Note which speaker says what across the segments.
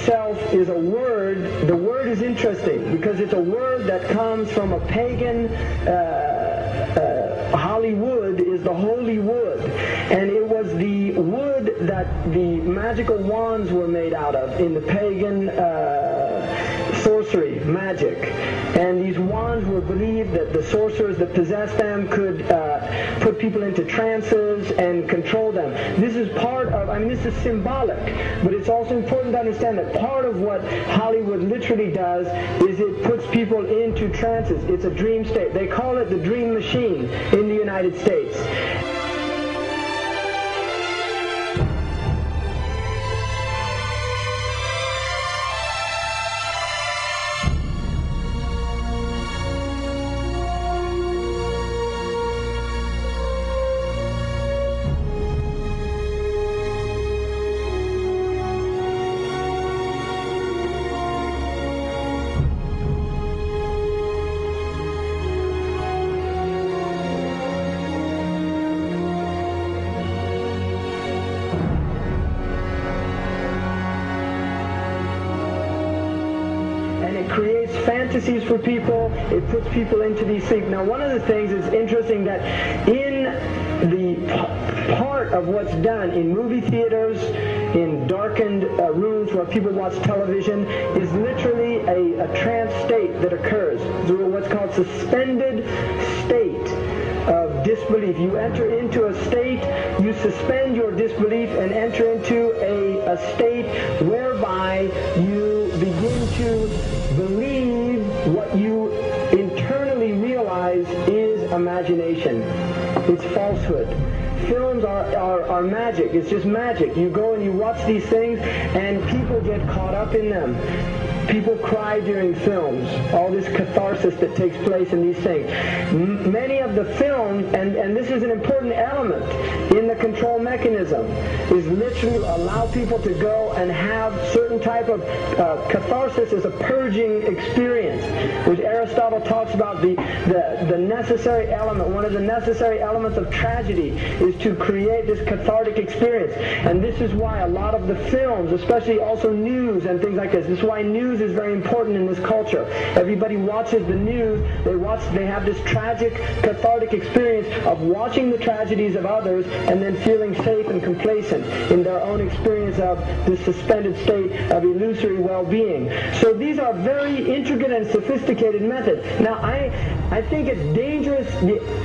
Speaker 1: itself is a word. The word is interesting because it's a word that comes from a pagan. Hollywood is the holy wood, and it was the wood that the magical wands were made out of in the pagan sorcery, magic. And these wands were believed that the sorcerers that possessed them could put people into trances and control them. This is part of, I mean, this is symbolic, but it's also important to understand that part of what Hollywood literally does is it puts people into trances. It's a dream state. They call it the dream machine in the United States. Creates fantasies for people. It puts people into these things. Now, one of the things is interesting that in the part of what's done in movie theaters, in darkened rooms where people watch television, is literally a trance state that occurs. What's called suspended state of disbelief. You enter into a state, you suspend your disbelief and enter into a state whereby you begin to believe what you internally realize is imagination. It's falsehood. Films are magic. It's just magic. You go and you watch these things and people get caught up in them. People cry during films, all this catharsis that takes place in these things. Many of the films, and this is an important element in the control mechanism, is literally allow people to go and have certain type of catharsis as a purging experience, which Aristotle talks about the necessary element. One of the necessary elements of tragedy is to create this cathartic experience. And this is why a lot of the films, especially also news and things like this is why news is very important in this culture. Everybody watches the news. They have this tragic, cathartic experience of watching the tragedies of others and then feeling safe and complacent in their own experience of this suspended state of illusory well-being. So these are very intricate and sophisticated methods. Now, I think it's dangerous,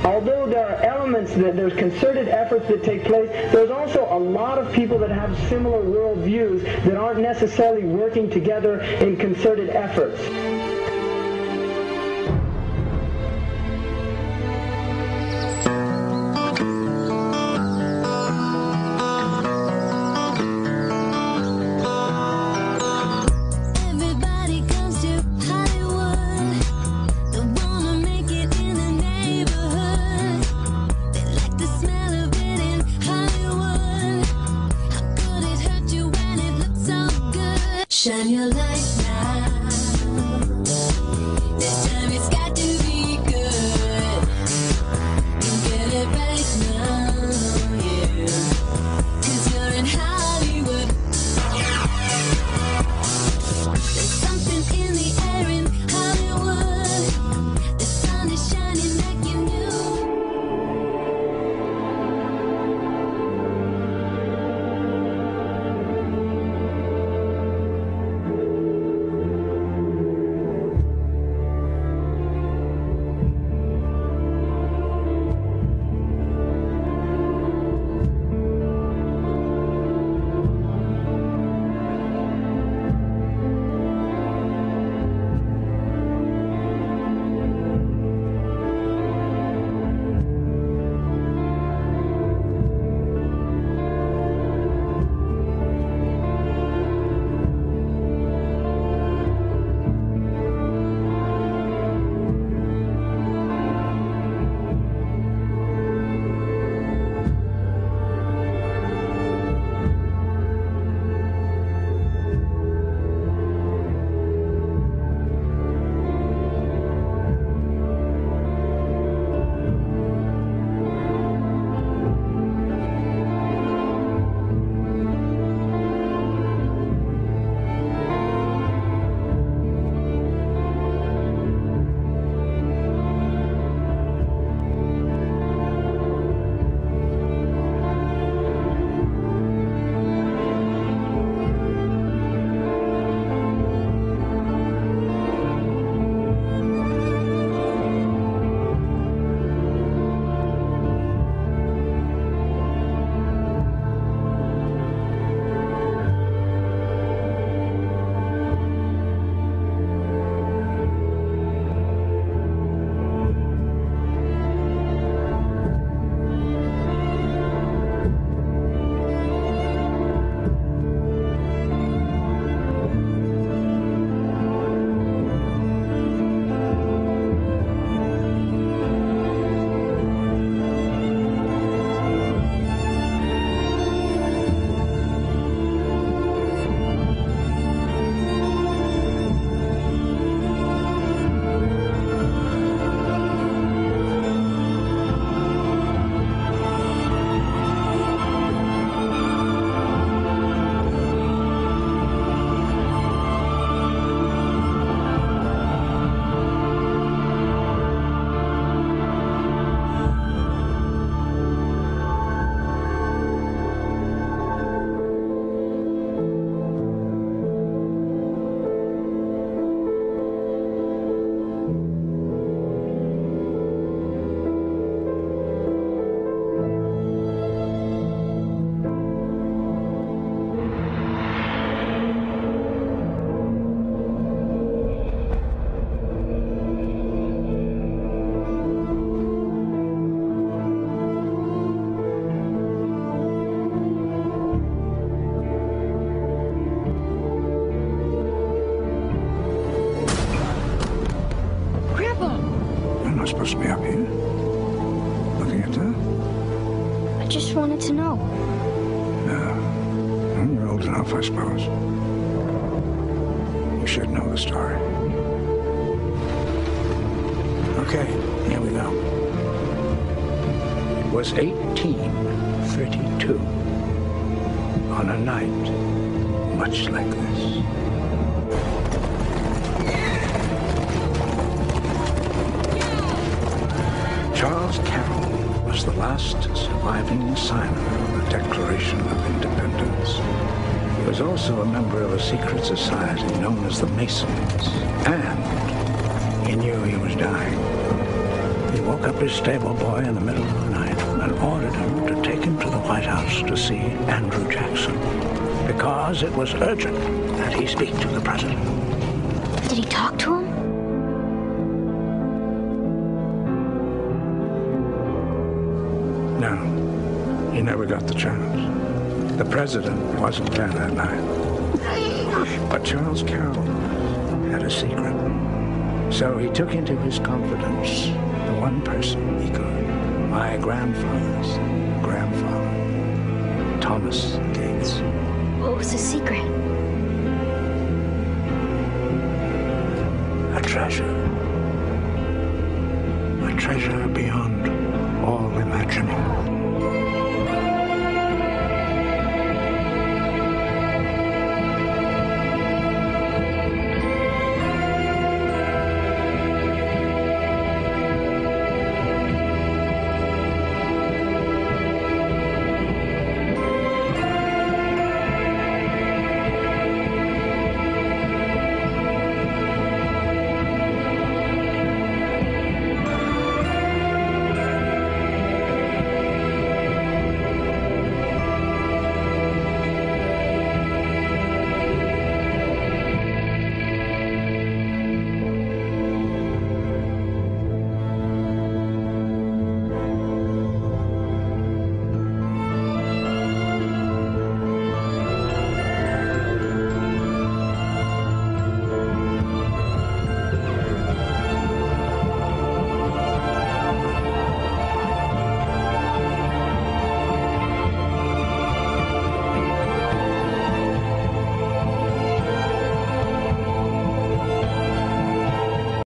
Speaker 1: although there are elements, there's concerted efforts that take place, there's also a lot of people that have similar worldviews that aren't necessarily working together in concerted efforts.
Speaker 2: Shine your light now. supposed to be up here, looking at that.
Speaker 3: I just wanted to know.
Speaker 2: No. Well, you're old enough, I suppose. You should know the story. Okay, here we go. It was 1832. On a night much like this. Charles Carroll was the last surviving signer of the Declaration of Independence. He was also a member of a secret society known as the Masons, and he knew he was dying. He woke up his stable boy in the middle of the night and ordered him to take him to the White House to see Andrew Jackson, because it was urgent that he speak to the president.
Speaker 3: Did he talk to him?
Speaker 2: No, he never got the chance. The president wasn't there that night. But Charles Carroll had a secret. So he took into his confidence the one person he could. My grandfather's grandfather, Thomas Gates.
Speaker 3: What was his secret?
Speaker 2: A treasure. A treasure beyond all imagining.